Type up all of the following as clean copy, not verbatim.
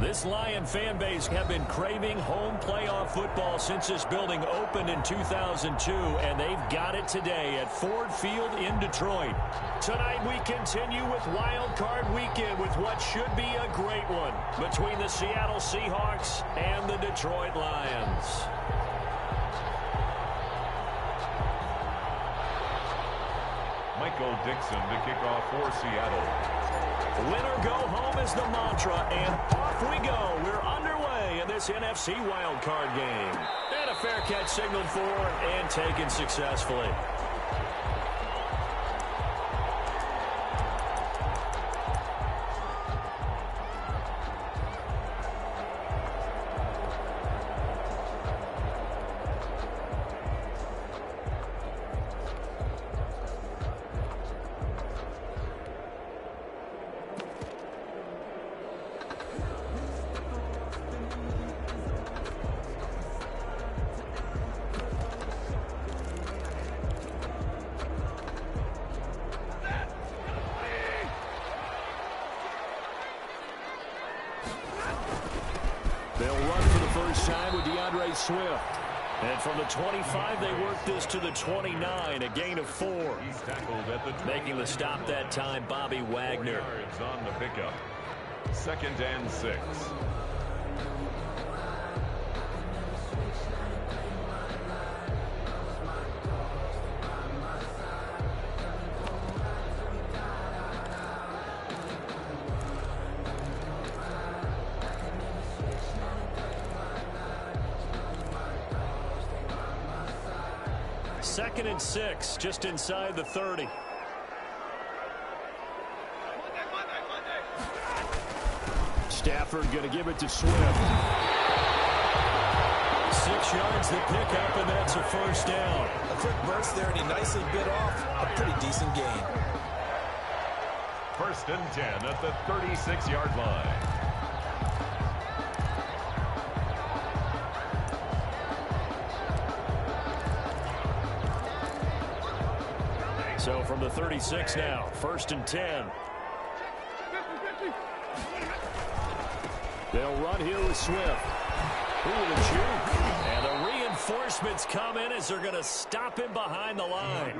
This Lion fan base have been craving home playoff football since this building opened in 2002, and they've got it today at Ford Field in Detroit. Tonight we continue with Wild Card Weekend with what should be a great one between the Seattle Seahawks and the Detroit Lions. Michael Dixon to kick off for Seattle. Win or go home is the mantra, and off we go. We're underway in this NFC wildcard game. And a fair catch signaled for and taken successfully. They'll run for the first time with Swift. And from the 25, they work this to the 29, a gain of 4. He's tackled at the making the stop that time, Bobby Wagner. Yards on the pickup. 2nd and 6. Second and 6, just inside the 30. Stafford going to give it to Swift. 6 yards the pickup, and that's a first down. A quick burst there, and he nicely bit off a pretty decent gain. 1st and 10 at the 36-yard line. So from the 36 now, 1st and 10. They'll run here with Swift. Ooh, the juke. And the reinforcements come in as they're going to stop him behind the line.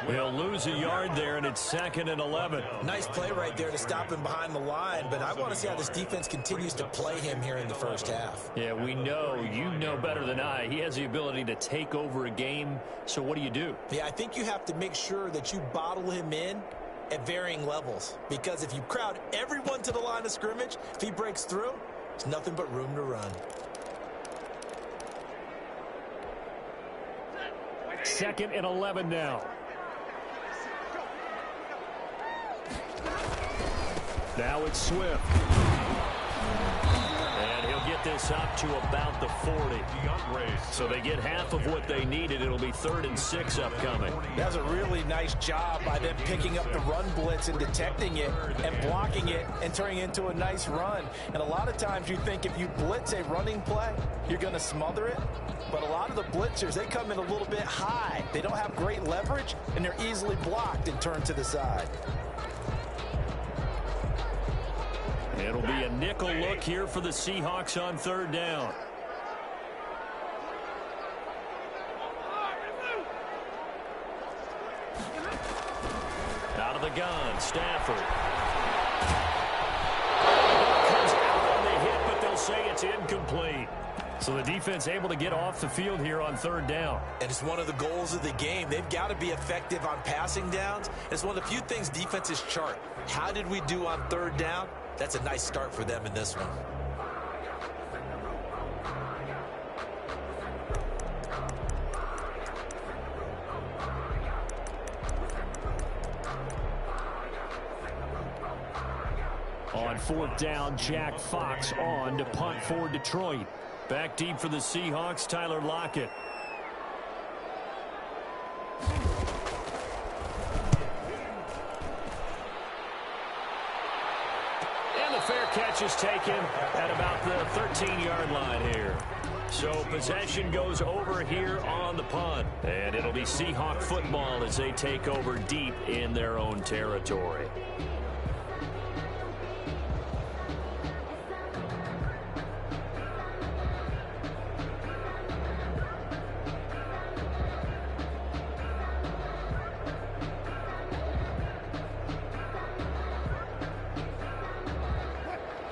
They'll lose a yard there, and it's 2nd and 11. Nice play right there to stop him behind the line, but I want to see how this defense continues to play him here in the first half. Yeah, we know, you know better than I, he has the ability to take over a game, so what do? Yeah, I think you have to make sure that you bottle him in at varying levels, because if you crowd everyone to the line of scrimmage, if he breaks through, there's nothing but room to run. 2nd and 11 now. Now it's Swift. And he'll get this up to about the 40. So they get half of what they needed. It'll be 3rd and 6 upcoming. That's a really nice job by them picking up the run blitz and detecting it and blocking it and turning it into a nice run. And a lot of times you think if you blitz a running play, you're going to smother it. But a lot of the blitzers, they come in a little bit high. They don't have great leverage, and they're easily blocked and turned to the side. It'll be a nickel look here for the Seahawks on 3rd down. Out of the gun, Stafford. Comes out on the hit, but they'll say it's incomplete. So the defense able to get off the field here on 3rd down. And it's one of the goals of the game. They've got to be effective on passing downs. It's one of the few things defenses chart. How did we do on 3rd down? That's a nice start for them in this one. On 4th down, Jack Fox on to punt for Detroit. Back deep for the Seahawks, Tyler Lockett. And the fair catch is taken at about the 13-yard line here. So possession goes over here on the punt. And it'll be Seahawk football as they take over deep in their own territory.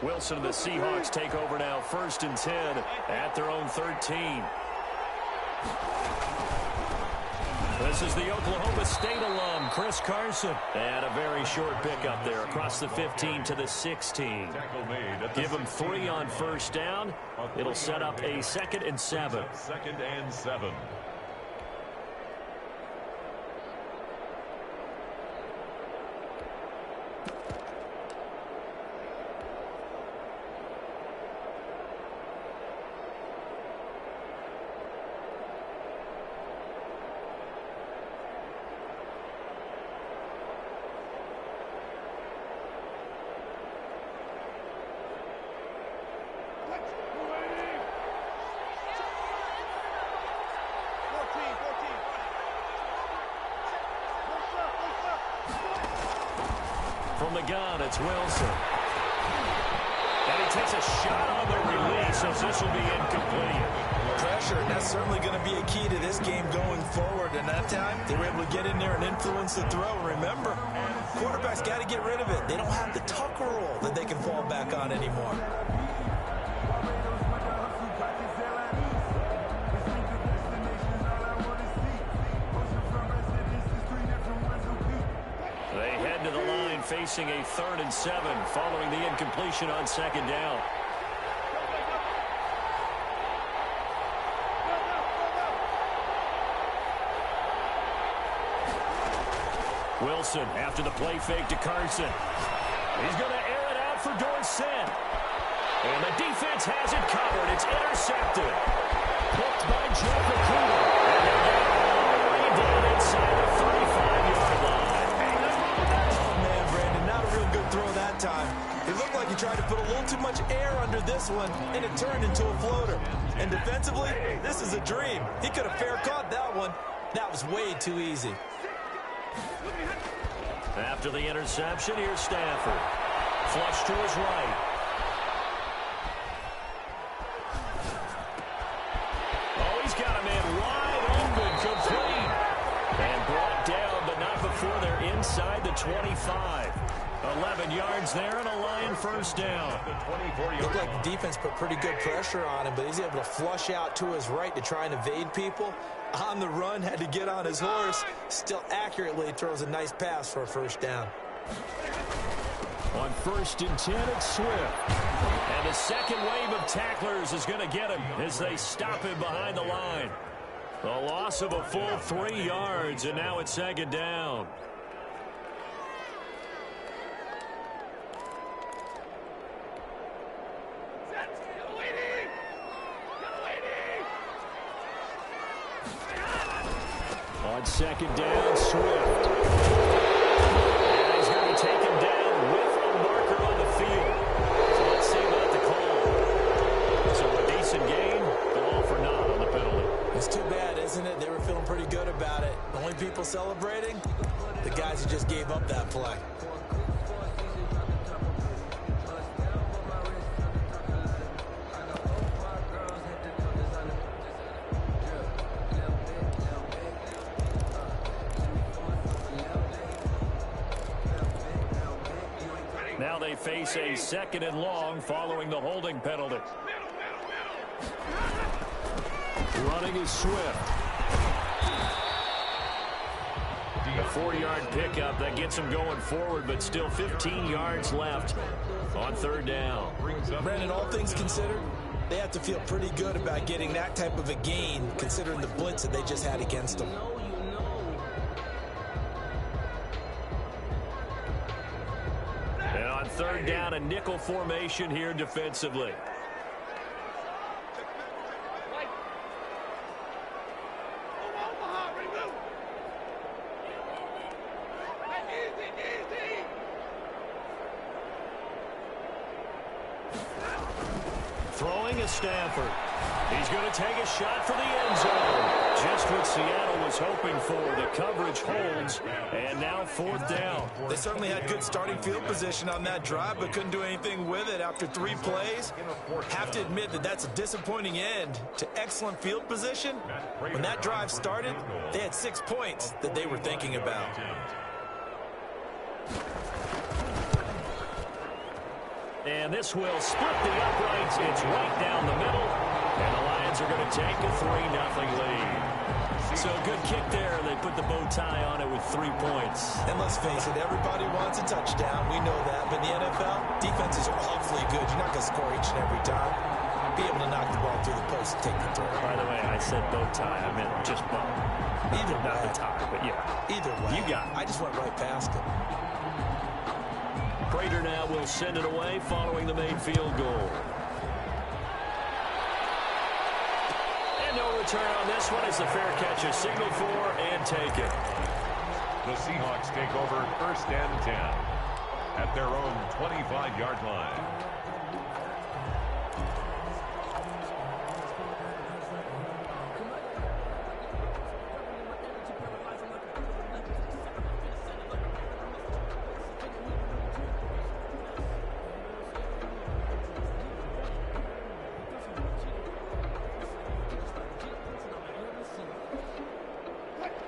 Wilson and the Seahawks take over now, 1st and 10 at their own 13. This is the Oklahoma State alum, Chris Carson. And a very short pickup there across the 15 to the 16. Give him 3 on 1st down. It'll set up a 2nd and 7. 2nd and 7. From the gun, it's Wilson. And he takes a shot on the release, so this will be incomplete. Pressure, and that's certainly going to be a key to this game going forward. And that time, they were able to get in there and influence the throw. Remember, quarterbacks got to get rid of it. They don't have the tuck rule that they can fall back on anymore. Facing a 3rd and 7 following the incompletion on 2nd down. Wilson after the play fake to Carson. He's going to air it out for Dorsett. And the defense has it covered. It's intercepted. Picked by Jeff Okudah. And they're getting all the way down inside the 35-yard line. Throw that time. It looked like he tried to put a little too much air under this one, and it turned into a floater. And defensively, this is a dream. He could have fair caught that one. That was way too easy. After the interception, here's Stafford. Flush to his right. Oh, he's got a man wide open, complete. And brought down, but not before they're inside the 25. 11 yards there and a Lion 1st down. Looked like the defense put pretty good pressure on him, but he's able to flush out to his right to try and evade people. On the run, had to get on his horse. Still accurately throws a nice pass for a 1st down. On 1st and 10, it's Swift. And the second wave of tacklers is going to get him as they stop him behind the line. A loss of a full 3 yards, and now it's 2nd down. On 2nd down, Swift. And he's going to take him down with a marker on the field. So let's see about the call. So a decent game, but all for naught on the penalty. It's too bad, isn't it? They were feeling pretty good about it. The only people celebrating, the guys who just gave up that play. Now they face a 2nd and long following the holding penalty. Running is Swift. A 4-yard pickup that gets him going forward, but still 15 yards left on 3rd down. Brandon, all things considered, they have to feel pretty good about getting that type of a gain, considering the blitz that they just had against them. And on 3rd down, a nickel formation here defensively. Throwing is Stafford. He's going to take a shot for the end zone. Just what Seattle was hoping for. The coverage holds, and now 4th down. They certainly had good starting field position on that drive, but couldn't do anything with it after 3 plays. Have to admit that that's a disappointing end to excellent field position. When that drive started, they had 6 points that they were thinking about. And this will split the uprights. It's right down the middle. And the Lions are going to take a 3-0 lead. So good kick there. They put the bow tie on it with 3 points. And let's face it, everybody wants a touchdown. We know that. But in the NFL, defenses are awfully good. You're not going to score each and every time. Be able to knock the ball through the post and take the throw. By the way, I said bow tie. I meant just bow. Either way. Not the tie, but yeah. Either way. You got it. I just went right past it. Prater now will send it away following the made field goal. And no return on this one as the fair catch is signaled for and taken. The Seahawks take over 1st and 10 at their own 25-yard line.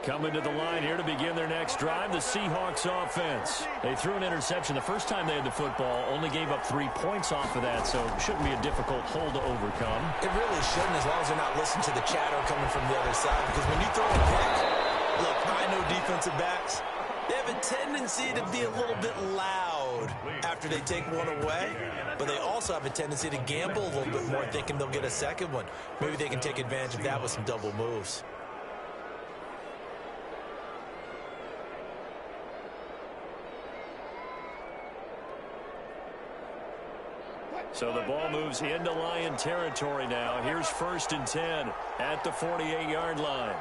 Coming to the line here to begin their next drive, the Seahawks offense. They threw an interception the first time they had the football, only gave up 3 points off of that, so it shouldn't be a difficult hole to overcome. It really shouldn't, as long as they're not listening to the chatter coming from the other side, because when you throw a pick, look, I know defensive backs, they have a tendency to be a little bit loud after they take one away, but they also have a tendency to gamble a little bit more, thinking they'll get a second one. Maybe they can take advantage of that with some double moves. So the ball moves into Lion territory now. Here's 1st and 10 at the 48-yard line.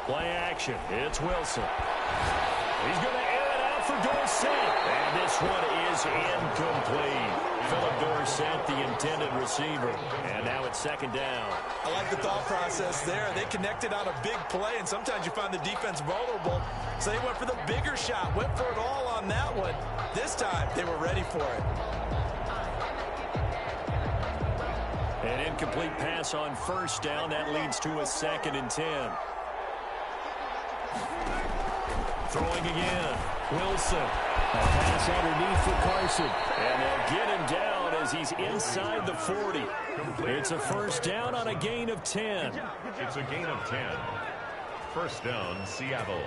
Play action. It's Wilson. He's going to air it out for Dorsett. And this one is incomplete. Philip Dorsett, the intended receiver. And now it's 2nd down. I like the thought process there. They connected on a big play, and sometimes you find the defense vulnerable. So they went for the bigger shot, went for it all on that one. This time, they were ready for it. An incomplete pass on 1st down. That leads to a 2nd and 10. Throwing again. Wilson. A pass underneath for Carson. And they'll get him down as he's inside the 40. It's a 1st down on a gain of 10. It's a gain of 10. 1st down, Seattle.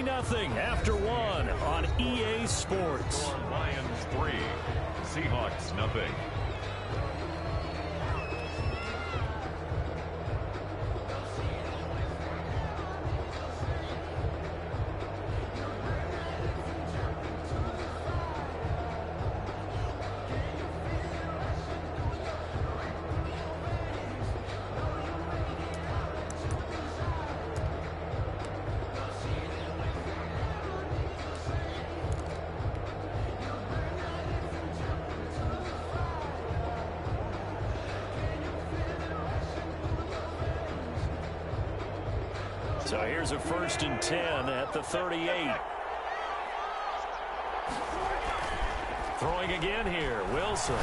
Nothing after one on EA Sports. Lions 3, Seahawks nothing. So here's a 1st and 10 at the 38. Throwing again here, Wilson.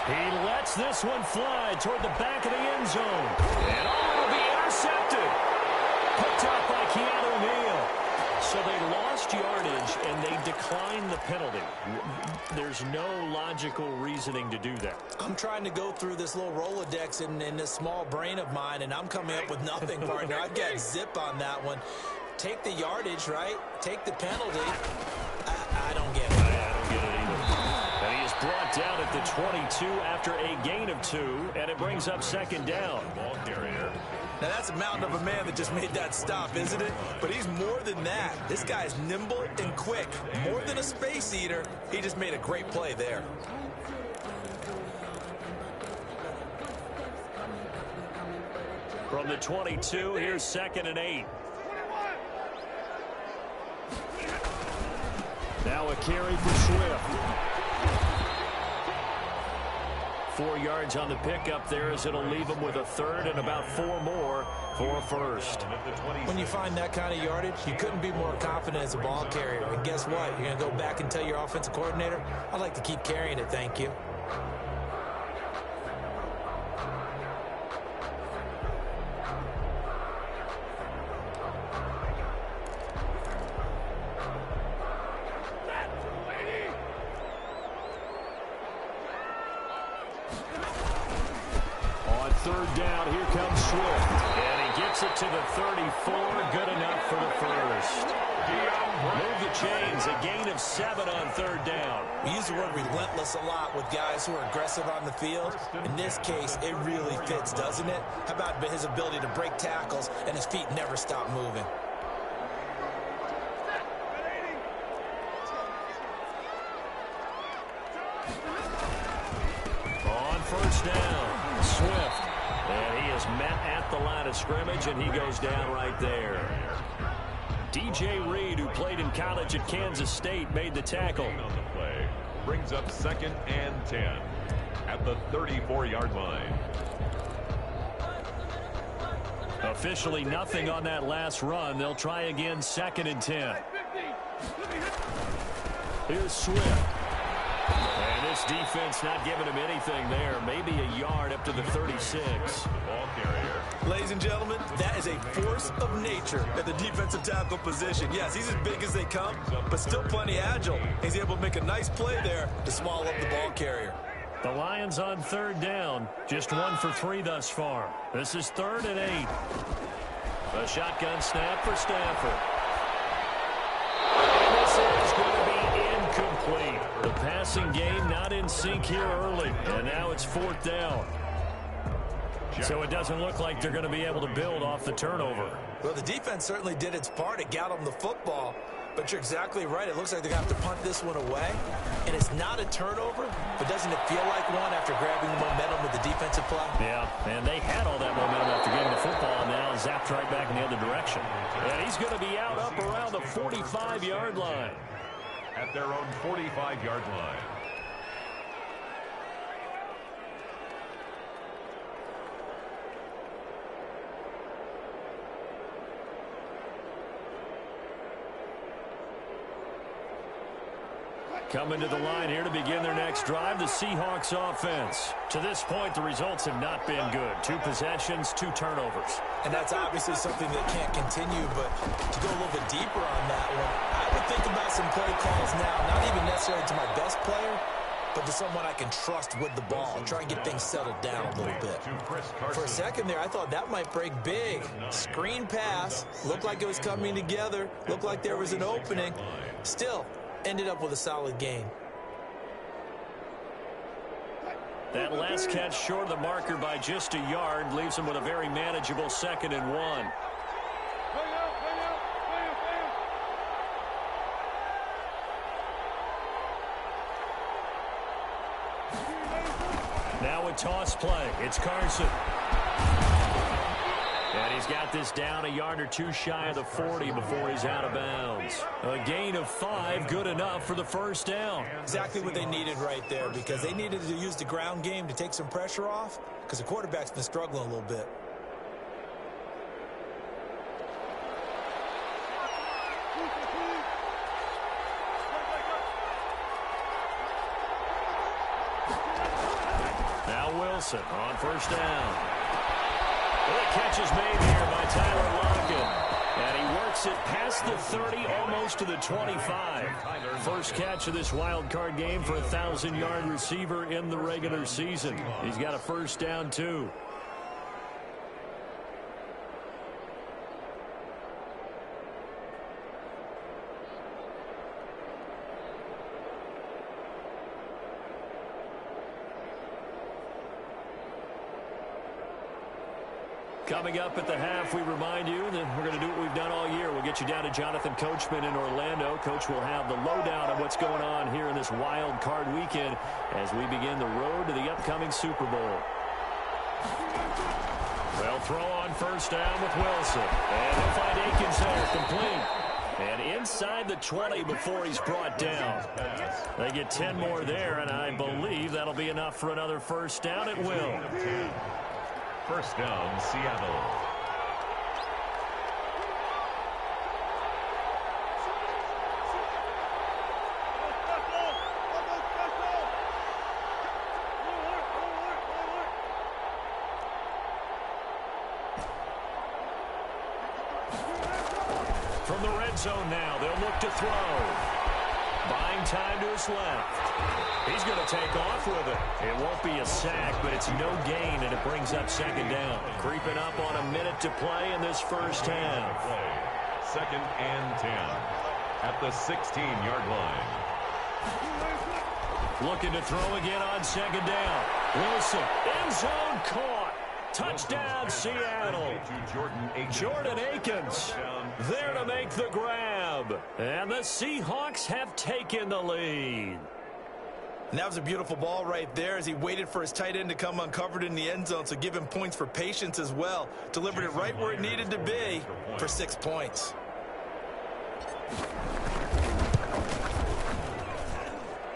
He lets this one fly toward the back of the end zone. And will be intercepted. Picked up by Keanu Neal. So they lost yardage and they declined the penalty. There's no logical reasoning to do that. I'm trying to go through this little Rolodex in this small brain of mine, and I'm coming up with nothing, partner. I've got zip on that one. Take the yardage, right? Take the penalty. I don't get it. I don't get it either. And he is brought down at the 22 after a gain of 2, and it brings up 2nd down. Ball carrier. Now, that's a mountain of a man that just made that stop, isn't it? But he's more than that. This guy's nimble and quick. More than a space eater. He just made a great play there. From the 22, here's 2nd and 8. Now a carry for Swift. 4 yards on the pickup there, as it'll leave them with a third and about 4 more for a first. When you find that kind of yardage, you couldn't be more confident as a ball carrier. And guess what? You're going to go back and tell your offensive coordinator, I'd like to keep carrying it, thank you. Third down, here comes Swift. And he gets it to the 34, good enough for the first. Move the chains, a gain of 7 on third down. We use the word relentless a lot with guys who are aggressive on the field. In this case, it really fits, doesn't it? How about his ability to break tackles and his feet never stop moving? On first down, Swift. And he is met at the line of scrimmage, and he goes down right there. DJ Reed, who played in college at Kansas State, made the tackle. On the play brings up 2nd and 10 at the 34-yard line. Officially nothing on that last run. They'll try again, 2nd and 10. Here's Swift. And this defense not giving him anything there. Maybe a yard up to the 36. Ball carrier. Ladies and gentlemen, that is a force of nature at the defensive tackle position. Yes, he's as big as they come, but still plenty agile. He's able to make a nice play there to swallow up the ball carrier. The Lions on third down. Just 1 for 3 thus far. This is 3rd and 8. A shotgun snap for Stafford. And this is going to be incomplete. The passing game not in sync here early. And now it's 4th down. So it doesn't look like they're going to be able to build off the turnover. Well, the defense certainly did its part. It got them the football. But you're exactly right. It looks like they're going to have to punt this one away. And it's not a turnover, but doesn't it feel like one after grabbing the momentum with the defensive play? Yeah, and they had all that momentum after getting the football, and now zapped right back in the other direction. And he's going to be out up around the 45-yard line. At their own 45-yard line. Coming to the line here to begin their next drive, the Seahawks offense. To this point, the results have not been good. 2 possessions, 2 turnovers. And that's obviously something that can't continue, but to go a little bit deeper on that one, I would think about some play calls now, not even necessarily to my best player, but to someone I can trust with the ball. Try and get things settled down a little bit. For a second there, I thought that might break big. Screen pass, looked like it was coming together, looked like there was an opening. Still, ended up with a solid gain. That last catch short of the marker by just a yard leaves him with a very manageable 2nd and 1. Now a toss play. It's Carson. And he's got this down a yard or 2 shy of the 40 before he's out of bounds. A gain of 5, good enough for the first down. Exactly what they needed right there, because they needed to use the ground game to take some pressure off, because the quarterback's been struggling a little bit. Now Wilson on first down. Well, the catch is made here by Tyler Lockett. And he works it past the 30, almost to the 25. First catch of this wild card game for a 1,000-yard receiver in the regular season. He's got a first down, too. Coming up at the half, we remind you that we're going to do what we've done all year. We'll get you down to Jonathan Coachman in Orlando. Coach will have the lowdown on what's going on here in this wild card weekend as we begin the road to the upcoming Super Bowl. They'll throw on first down with Wilson. And they'll find Akins there, complete. And inside the 20 before he's brought down. They get 10 more there, and I believe that'll be enough for another first down. It will. First down, Seattle. From the red zone now, they'll look to throw. Buying time to his left. He's going to take off with it. It won't be a sack, but it's no gain, and it brings up second down. Creeping up on a minute to play in this first half. Second and 10 at the 16-yard line. Looking to throw again on second down. Wilson, end zone caught. Touchdown, Seattle. Jordan Akins there to make the grab. And the Seahawks have taken the lead. And that was a beautiful ball right there as he waited for his tight end to come uncovered in the end zone, so give him points for patience as well. Delivered it right where it needed to be for 6 points.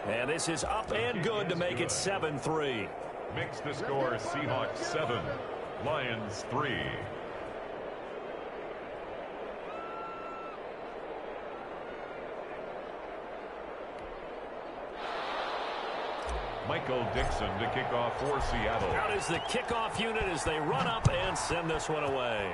And this is up and good to make it 7-3. Makes the score Seahawks 7, Lions 3. Michael Dixon to kick off for Seattle. Out is the kickoff unit as they run up and send this one away.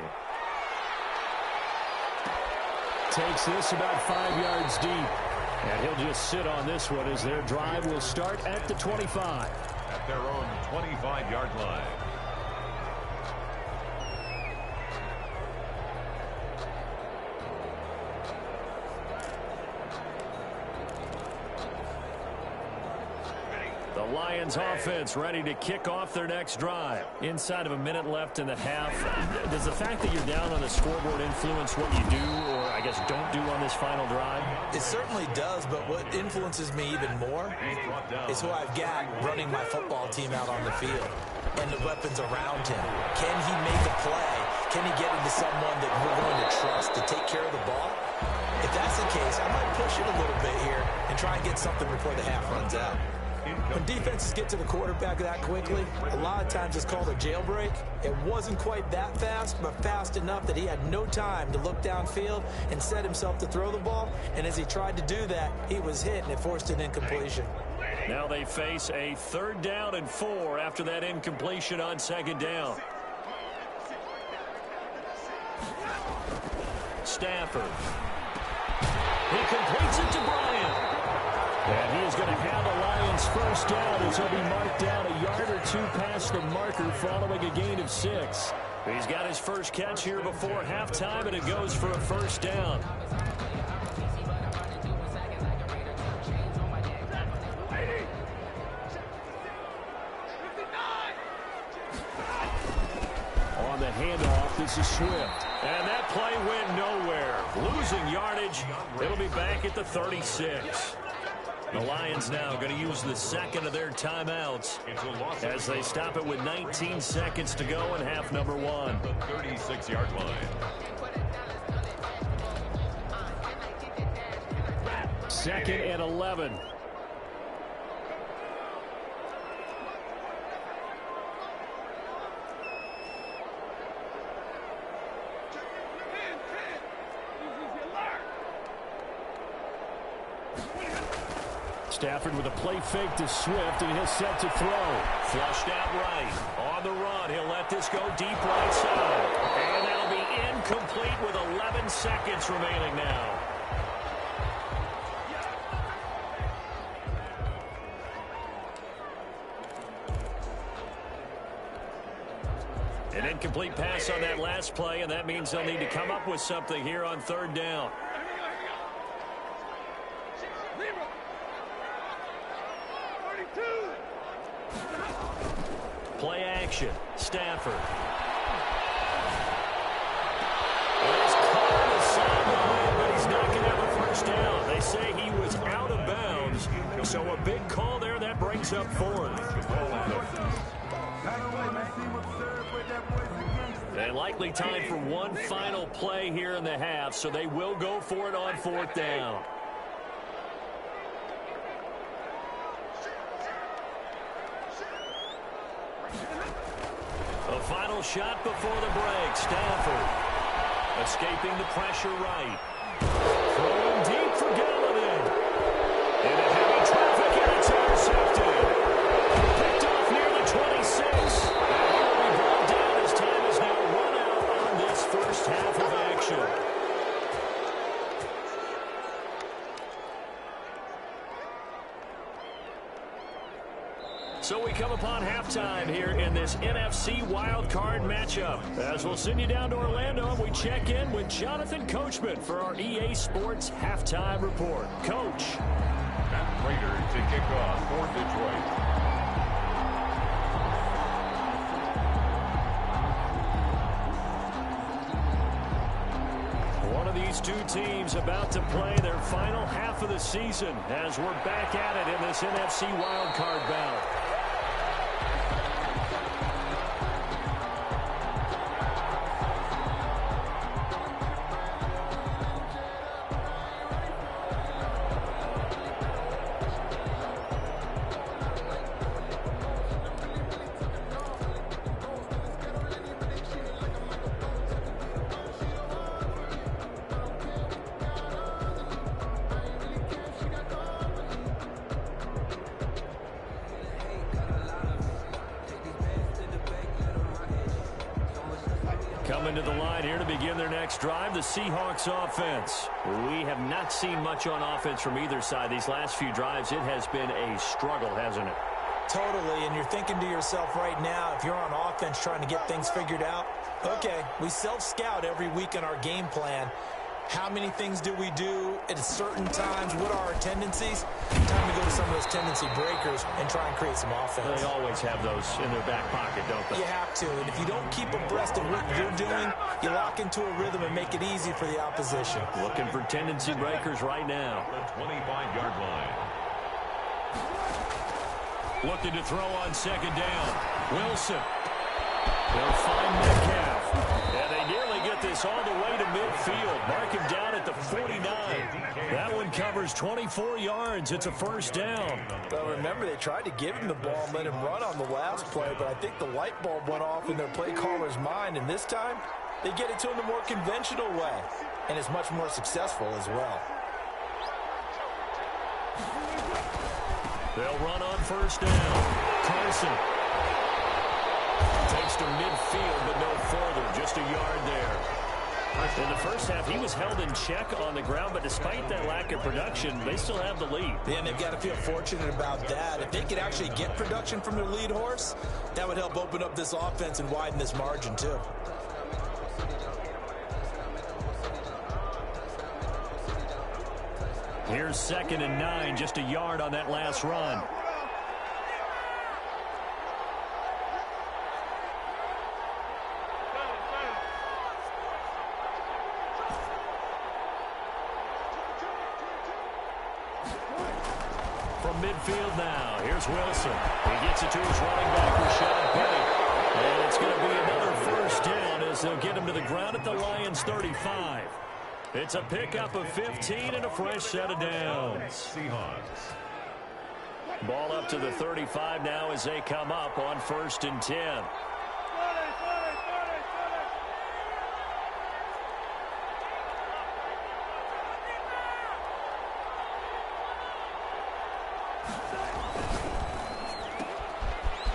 Takes this about 5 yards deep. And he'll just sit on this one as their drive will start at the 25. At their own 25-yard line. The Lions offense ready to kick off their next drive. Inside of a minute left in the half. Does the fact that you're down on the scoreboard influence what you do, or I guess don't do on this final drive? It certainly does, but what influences me even more is who I've got running my football team out on the field and the weapons around him. Can he make a play? Can he get into someone that we're going to trust to take care of the ball? If that's the case, I might push it a little bit here and try and get something before the half runs out. When defenses get to the quarterback that quickly, a lot of times it's called a jailbreak. It wasn't quite that fast, but fast enough that he had no time to look downfield and set himself to throw the ball. And as he tried to do that, he was hit, and it forced an incompletion. Now they face a 3rd down and 4 after that incompletion on 2nd down. Stafford. He completes it to Bryant. And he is going to have the Lions first down as he'll be marked down a yard or 2 past the marker following a gain of 6. He's got his first catch here before halftime, and it goes for a first down. On the handoff, this is Swift. And that play went nowhere. Losing yardage. It'll be back at the 36. The Lions now going to use the second of their timeouts as they stop it with 19 seconds to go in half number 1. The 36-yard line. 2nd and 11. Stafford with a play fake to Swift, and he'll set to throw. Flushed out right. On the run, he'll let this go deep right side. And that'll be incomplete with 11 seconds remaining now. An incomplete pass on that last play, and that means they'll need to come up with something here on 3rd down. Play action. Stafford. He's caught on the sideline, but he's not going to have a first down. They say he was out of bounds, so a big call there that brings up 4th. And And likely time for one final play here in the half, so they will go for it on 4th down. A final shot before the break. Stafford escaping the pressure right. Throwing deep for Galladay. Into heavy traffic, and it's intercepted. Picked off near the 26. And he will be brought down as time is now run out on this first half of action. So we come upon halftime here in this NFC Wildcard matchup. As we'll send you down to Orlando, we check in with Jonathan Coachman for our EA Sports Halftime Report. Coach. Matt Prater to kick off for Detroit. One of these two teams about to play their final half of the season as we're back at it in this NFC Wildcard bout. Coming to the line here to begin their next drive, the Seahawks offense. We have not seen much on offense from either side. These last few drives, it has been a struggle, hasn't it? Totally, and you're thinking to yourself right now, if you're on offense trying to get things figured out, okay, we self-scout every week on our game plan. How many things do we do at certain times? What are our tendencies? Time to go to some of those tendency breakers and try and create some offense. They always have those in their back pocket, don't they? You have to, and if you don't keep abreast of what you're doing, you lock into a rhythm and make it easy for the opposition. Looking for tendency breakers right now. The 25-yard line. Looking to throw on 2nd down. Wilson. They'll find Metcalf. And they nearly get this all the way to midfield. Mark him down at the 49. That one covers 24 yards. It's a 1st down. Well, remember, they tried to give him the ball and let him run on the last play, but I think the light bulb went off in their play caller's mind, and this time they get it to him the more conventional way, and it's much more successful as well. They'll run on 1st down. Carson takes to midfield, but no further. Just a yard there. In the first half, he was held in check on the ground, but despite that lack of production, they still have the lead. Yeah, and they've got to feel fortunate about that. If they could actually get production from their lead horse, that would help open up this offense and widen this margin, too. Here's 2nd and 9, just a yard on that last run. From midfield now, here's Wilson. He gets it to his running back, Rashad Penny. And it's going to be another 1st down as they'll get him to the ground at the Lions' 35. It's a pickup of 15 and a fresh set of downs. Seahawks. Ball up to the 35 now as they come up on 1st and 10.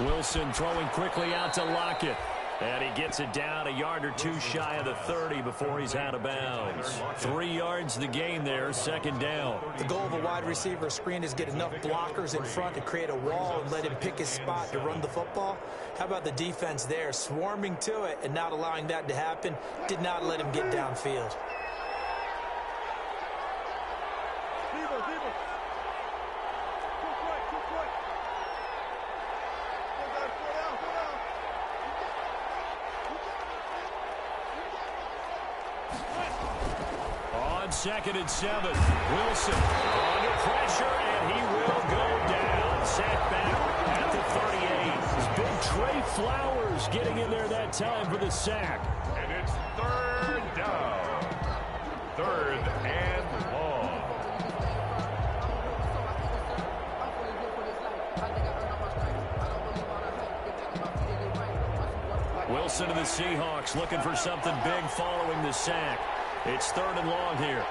Wilson throwing quickly out to Lockett. And he gets it down a yard or two shy of the 30 before he's out of bounds. 3 yards the gain there, 2nd down. The goal of a wide receiver screen is get enough blockers in front to create a wall and let him pick his spot to run the football. How about the defense there, swarming to it and not allowing that to happen? Did not let him get downfield. On 2nd and 7, Wilson under pressure, and he will go down. Sacked back at the 38. Big Trey Flowers getting in there that time for the sack. And it's third down. Third and long. Wilson and the Seahawks looking for something big following the sack. It's third and long here.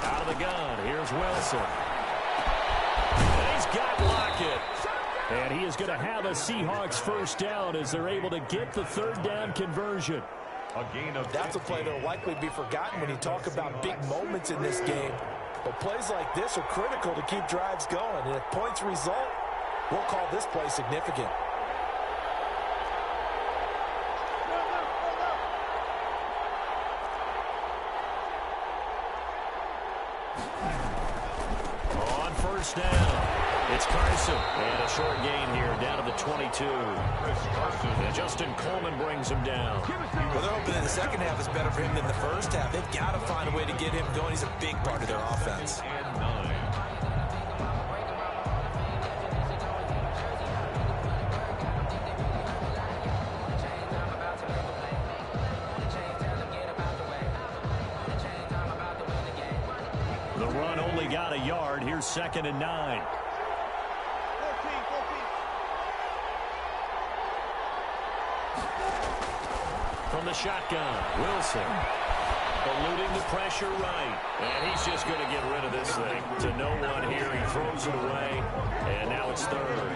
Out of the gun, here's Wilson. And he's got Lockett. And he is going to have a Seahawks first down as they're able to get the third down conversion. A gain of That's a play that will likely be forgotten when you talk about big moments in this game. But plays like this are critical to keep drives going. And if points result, we'll call this play significant. On first down, it's Carson. And a short gain here down to the 22. And Justin Coleman brings him down. Well, they're hoping that the second half is better for him than the first half. They've got to find a way to get him going. He's a big part of their offense. and 9. The run only got a yard. Here's second and 9. From the shotgun, Wilson eluding the pressure right. And he's just going to get rid of this thing to no one here. He throws it away, and now it's third.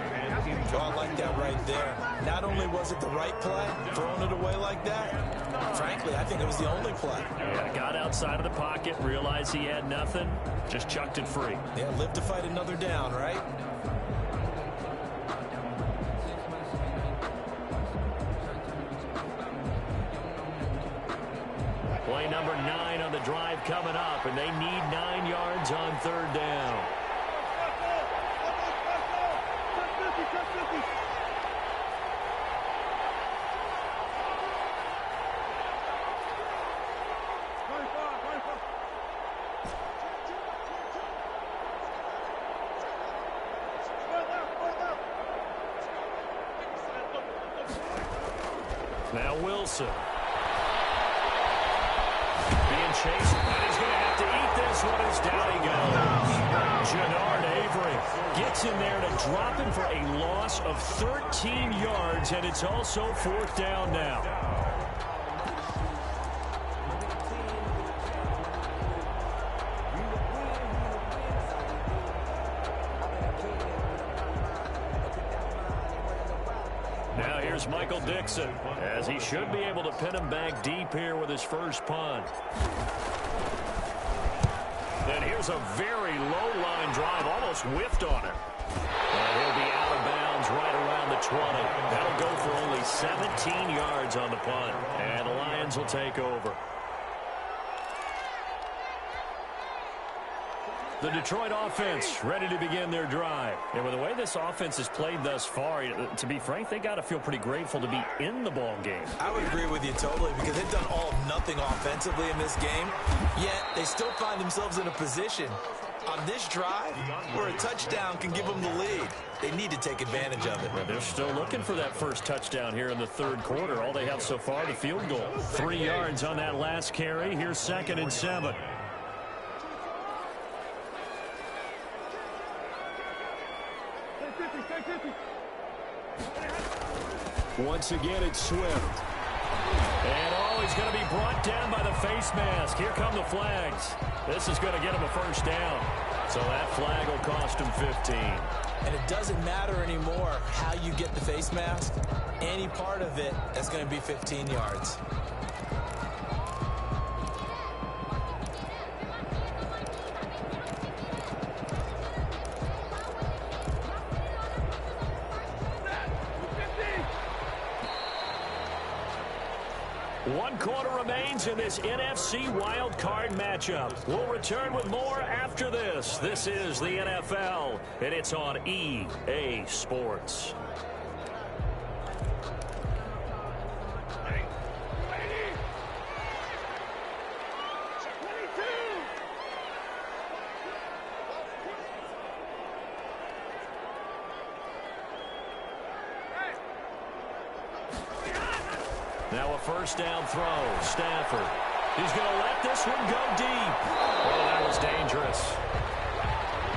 Oh, I like that right there. Not only was it the right play, throwing it away like that, frankly, I think it was the only play. Yeah, got outside of the pocket, realized he had nothing, just chucked it free. Yeah, live to fight another down, right? Play number 9 on the drive coming up, and they need 9 yards on third down. Now Wilson. Being chased, and he's going to have to eat this one as down he goes. Jannard Avery gets in there to drop him for a loss of 13 yards, and it's also fourth down now. Now here's Michael Dixon, as he should be able to pin him back deep here with his first punt. And here's a very low-line drive, almost whiffed on him. And he'll be out of bounds right around the 20. That'll go for only 17 yards on the punt. And the Lions will take over. The Detroit offense ready to begin their drive. And with the way this offense has played thus far, to be frank, they got to feel pretty grateful to be in the ball game. I would agree with you totally, because they've done all of nothing offensively in this game, yet they still find themselves in a position on this drive where a touchdown can give them the lead. They need to take advantage of it. Well, they're still looking for that first touchdown here in the third quarter. All they have so far, the field goal. 3 yards on that last carry. Here's second and 7. Once again, it's Swift. And, he's going to be brought down by the face mask. Here come the flags. This is going to get him a first down. So that flag will cost him 15. And it doesn't matter anymore how you get the face mask. Any part of it, that's going to be 15 yards. One quarter remains in this NFC Wildcard matchup. We'll return with more after this. This is the NFL, and it's on EA Sports. Now a first down throw. Stafford. He's going to let this one go deep. Oh, that was dangerous.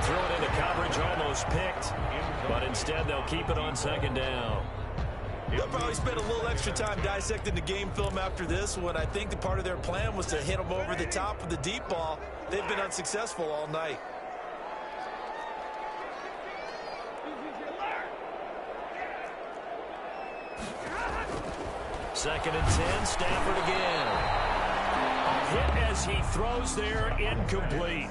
Threw it into coverage, almost picked. But instead, they'll keep it on second down. They'll probably spend a little extra time dissecting the game film after this one. I think the part of their plan was to hit them over the top of the deep ball. They've been unsuccessful all night. Second and 10, Stafford again. Hit as he throws there, incomplete.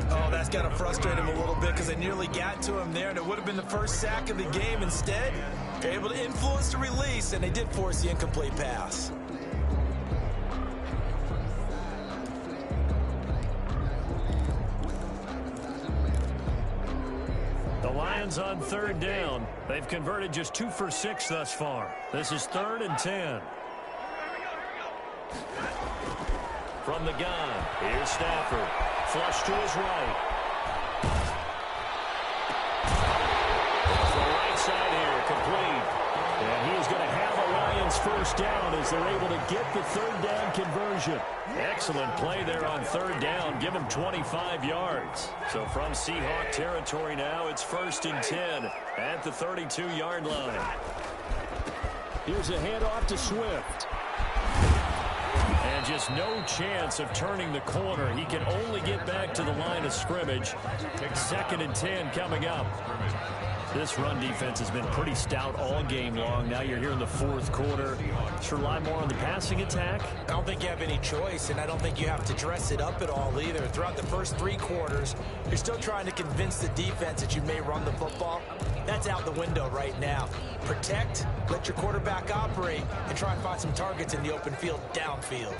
Oh, that's got to frustrate him a little bit because they nearly got to him there, and it would have been the first sack of the game. Instead, they're able to influence the release, and they did force the incomplete pass. The Lions on third down. They've converted just 2 for 6 thus far. This is 3rd and 10. From the gun, here's Stafford. Flush to his right. The right side here, complete. And he's going to have a Lions first down as they're able to get the third down conversion. Excellent play there on third down. Give him 25 yards. So from Seahawk territory now, it's 1st and 10 at the 32-yard line. Here's a handoff to Swift. And just no chance of turning the corner. He can only get back to the line of scrimmage. 2nd and 10 coming up. This run defense has been pretty stout all game long. Now you're here in the 4th quarter. Should rely more on the passing attack? I don't think you have any choice, and I don't think you have to dress it up at all either. Throughout the first 3 quarters, you're still trying to convince the defense that you may run the football. That's out the window right now. Protect, let your quarterback operate, and try and find some targets in the open field downfield.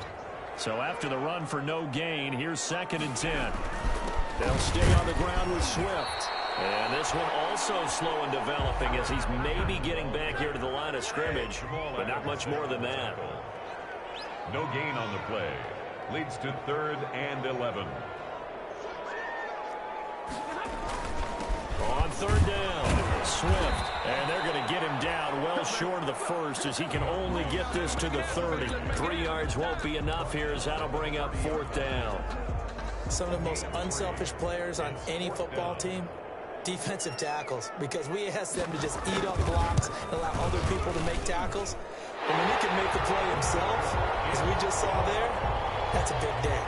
So after the run for no gain, here's 2nd and 10. They'll stay on the ground with Swift. And this one also slow in developing as he's maybe getting back here to the line of scrimmage, but not much more than that. No gain on the play. Leads to 3rd and 11. On third down, Swift. And they're going to get him down well short of the first as he can only get this to the 30. 3 yards won't be enough here as that'll bring up 4th down. Some of the most unselfish players on any football team, defensive tackles, because we ask them to just eat up blocks and allow other people to make tackles. And when he can make the play himself, as we just saw there, that's a big day.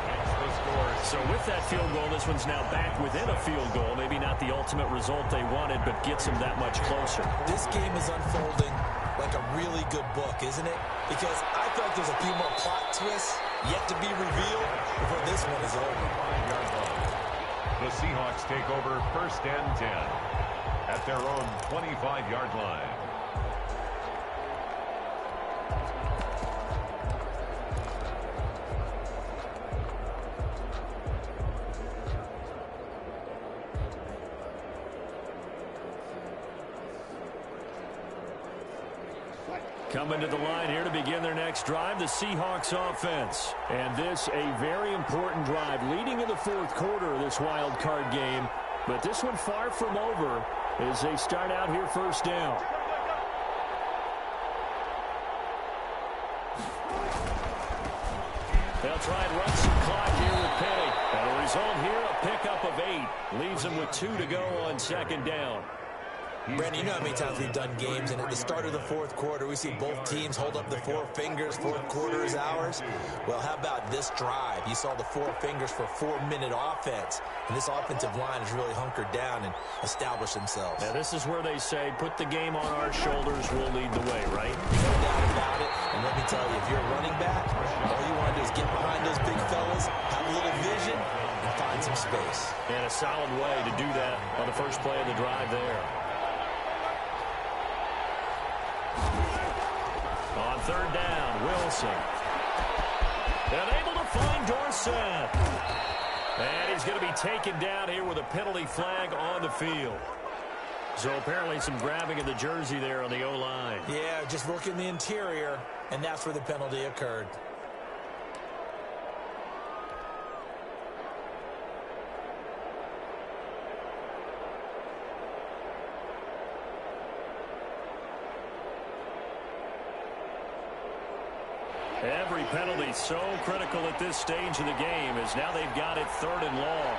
So with that field goal, this one's now back within a field goal. Maybe not the ultimate result they wanted, but gets them that much closer. This game is unfolding like a really good book, isn't it? Because I feel like there's a few more plot twists yet to be revealed before this one is over. The Seahawks take over 1st and 10 at their own 25-yard line. Coming to the line here to begin their next drive, the Seahawks offense. And this a very important drive leading in the 4th quarter of this wild card game. But this one far from over as they start out here 1st down. They'll try and run some clock here with Penny. And the result here, a pickup of 8. Leaves them with 2 to go on 2nd down. Brandon, you know how many times we've done games, and at the start of the 4th quarter, we see both teams hold up the 4 fingers, 4th quarter is ours. Well, how about this drive? You saw the 4 fingers for 4-minute offense, and this offensive line has really hunkered down and established themselves. Now, this is where they say, put the game on our shoulders, we'll lead the way, right? No doubt about it, and let me tell you, if you're a running back, all you want to do is get behind those big fellas, have a little vision, and find some space. And a solid way to do that on the first play of the drive there. On third down, Wilson. And able to find Dorsett. And he's going to be taken down here with a penalty flag on the field. So apparently some grabbing of the jersey there on the O-line. Yeah, just working the interior, and that's where the penalty occurred. Every penalty so critical at this stage of the game, as now they've got it 3rd and long.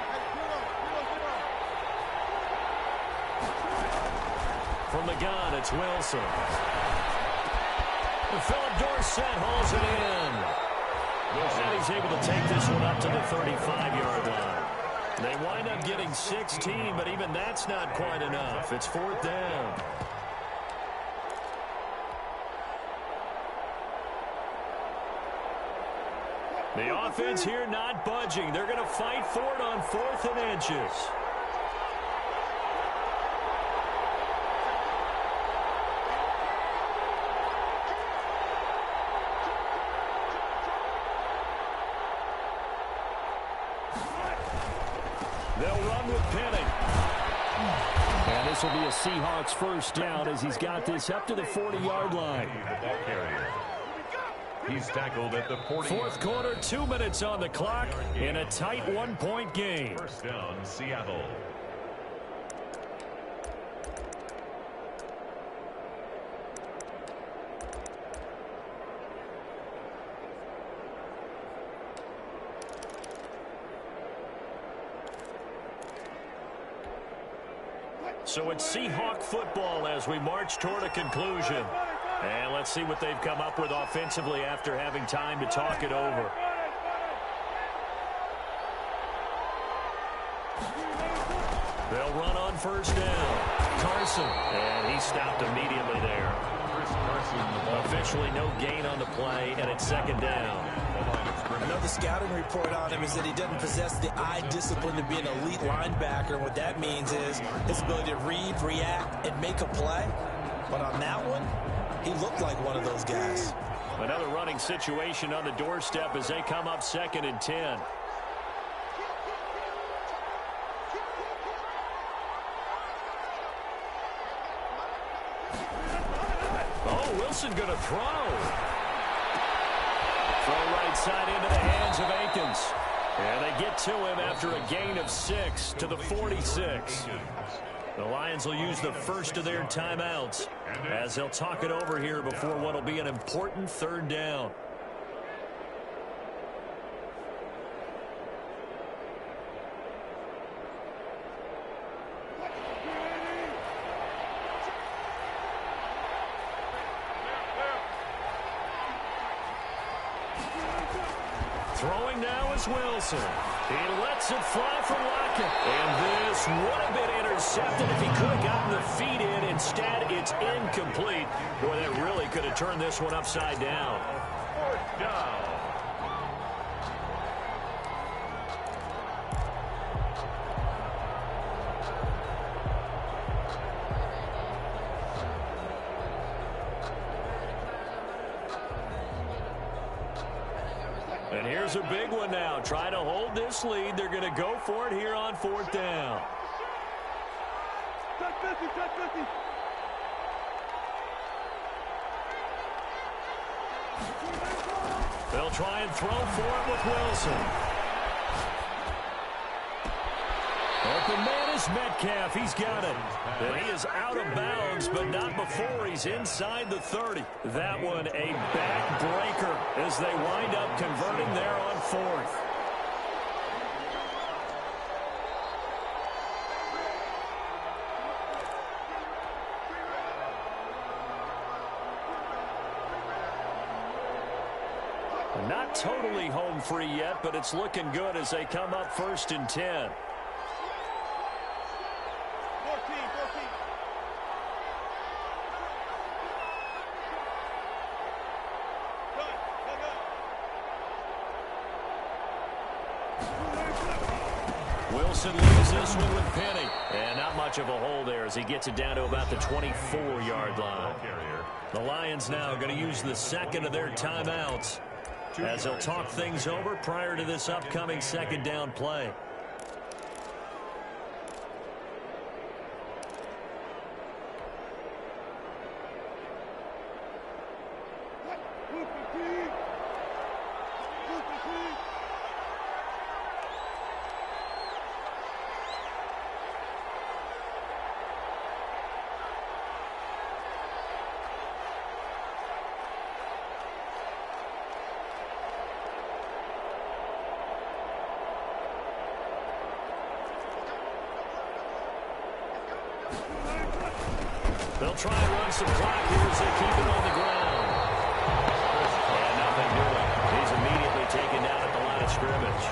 From the gun, it's Wilson. Philip Dorsett hauls it in. And he's able to take this one up to the 35-yard line. They wind up getting 16, but even that's not quite enough. It's 4th down. The offense here not budging. They're going to fight for it on 4th and inches. They'll run with Penning. And this will be a Seahawks first down as he's got this up to the 40-yard line. He's tackled at the 40. 4th quarter, 2 minutes on the clock in a tight 1-point game. First down, Seattle. So it's Seahawk football as we march toward a conclusion. And let's see what they've come up with offensively after having time to talk it over. They'll run on first down. Carson. And he stopped immediately there. Officially no gain on the play, and it's 2nd down. Another scouting report on him is that he doesn't possess the eye discipline to be an elite linebacker. And what that means is his ability to read, react, and make a play. But on that one, he looked like one of those guys. Another running situation on the doorstep as they come up 2nd and 10. Oh, Wilson going to throw. Throw right side into the hands of Akins. And they get to him after a gain of 6 to the 46. The Lions will use the first of their timeouts as they'll talk it over here before what will be an important 3rd down. Throwing now is Wilson. He lets it fly from Lockett. And this would have been intercepted if he could have gotten the feet in. Instead, it's incomplete. Boy, that really could have turned this one upside down. 4th down. And here's a big one now. Trying to hold this lead. They're going to go for it here on 4th down. They'll try and throw for it with Wilson. Open man is Metcalf. He's got it. And he is out of bounds, but not before he's inside the 30. That one a backbreaker as they wind up converting there on 4th. Not totally home free yet, but it's looking good as they come up 1st and 10. Wilson leaves this one with Penny. And not much of a hole there as he gets it down to about the 24-yard line. The Lions now going to use the 2nd of their timeouts as they'll talk things over prior to this upcoming 2nd down play. try and run some clock here as they keep it on the ground. And nothing doing. He's immediately taken down at the line of scrimmage.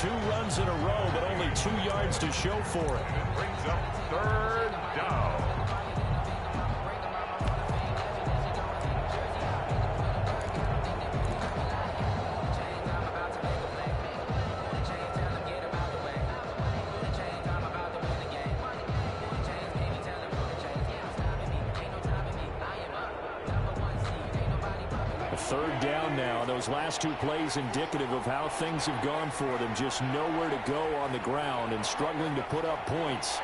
2 runs in a row, but only 2 yards to show for it. Brings up 3rd down. Third down now. Those last 2 plays indicative of how things have gone for them. Just nowhere to go on the ground and struggling to put up points.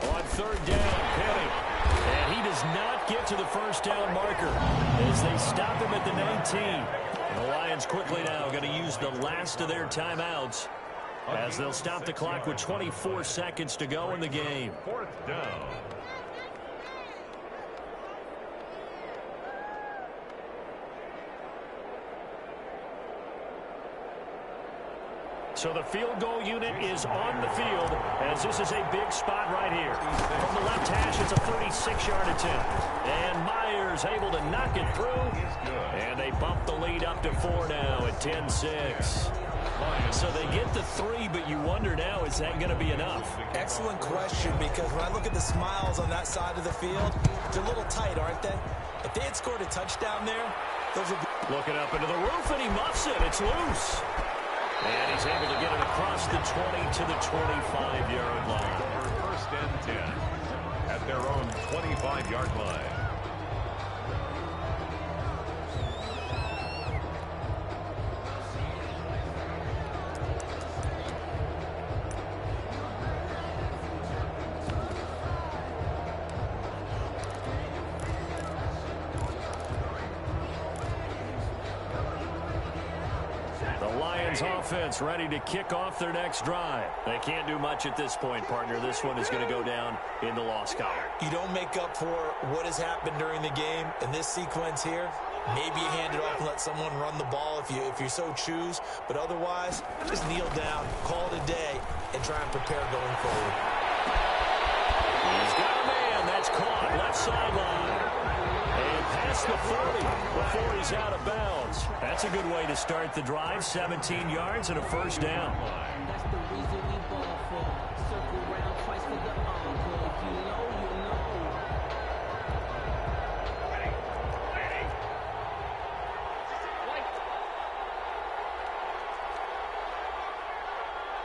On 3rd down, Penny. And he does not get to the first down marker as they stop him at the 19. And the Lions quickly now going to use the last of their timeouts as they'll stop the clock with 24 seconds to go in the game. 4th down. So the field goal unit is on the field as this is a big spot right here. From the left hash, it's a 36-yard attempt. And Myers able to knock it through. And they bump the lead up to 4 now at 10-6. So they get the 3, but you wonder now, is that going to be enough? Excellent question, because when I look at the smiles on that side of the field, they're a little tight, aren't they? If they had scored a touchdown there, those would be... Looking up into the roof, and he muffs it. It's loose. And he's able to get it across the 20 to the 25-yard line. For 1st and 10 at their own 25-yard line. Offense ready to kick off their next drive. They can't do much at this point, partner. This one is going to go down in the loss column. You don't make up for what has happened during the game in this sequence here. Maybe you hand it off and let someone run the ball if you so choose. But otherwise, just kneel down, call it a day, and try and prepare going forward. He's got a man. That's caught. Left sideline. And past the 40 before he's out of bounds. That's a good way to start the drive. 17 yards and a 1st down. That's the reason we ball for. Circle round twice for the encore. If you know, you know. Ready. White.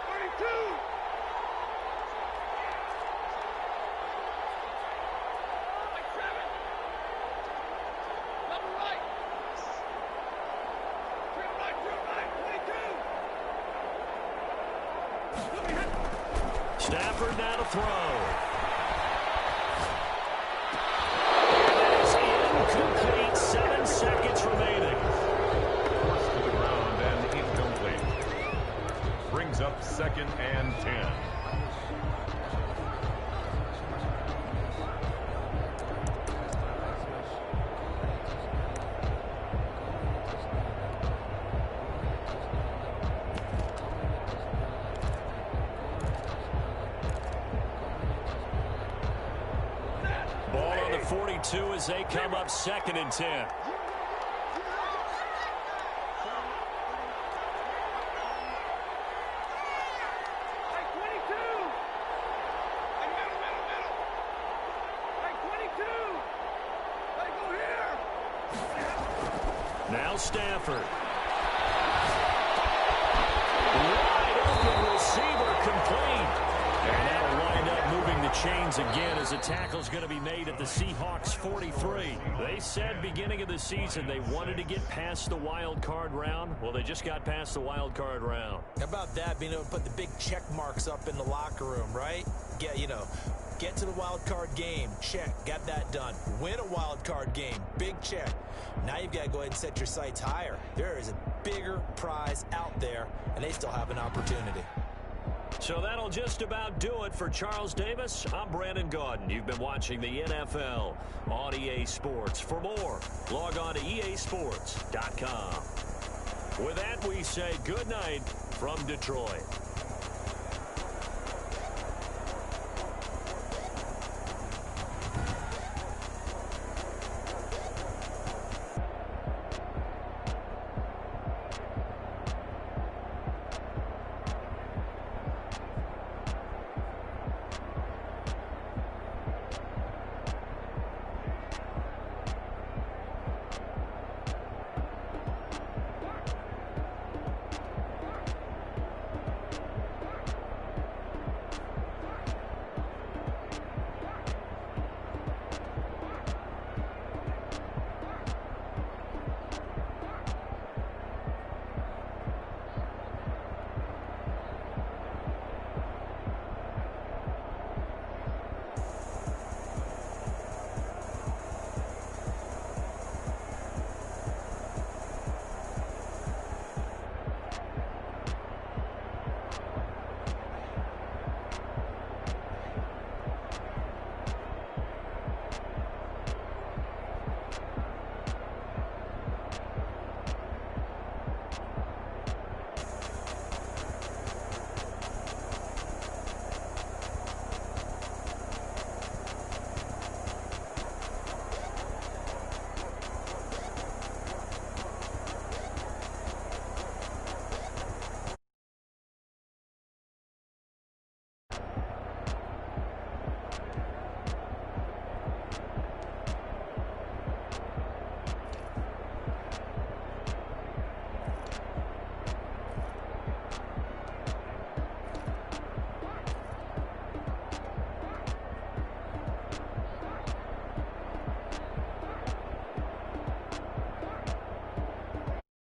32. Stafford now to throw. And it is incomplete. 7 seconds remaining. Forced to the ground and incomplete. Brings up 2nd and 10. Ball on the 42 as they come up 2nd and 10. Now Stafford. Wide open receiver complete. And that'll wind up moving the chains again as a tackle's going to be made at the Seahawks 43. They said beginning of the season they wanted to get past the wild card round. Well, they just got past the wild card round. How about that, being able to put the big check marks up in the locker room, right? Get to the wild card game. Check. Got that done. Win a wild card game. Big check. Now you've got to go ahead and set your sights higher. There is a bigger prize out there, and they still have an opportunity. So that'll just about do it for Charles Davis. I'm Brandon Gaudin. You've been watching the NFL on EA Sports. For more, log on to easports.com. With that, we say good night from Detroit.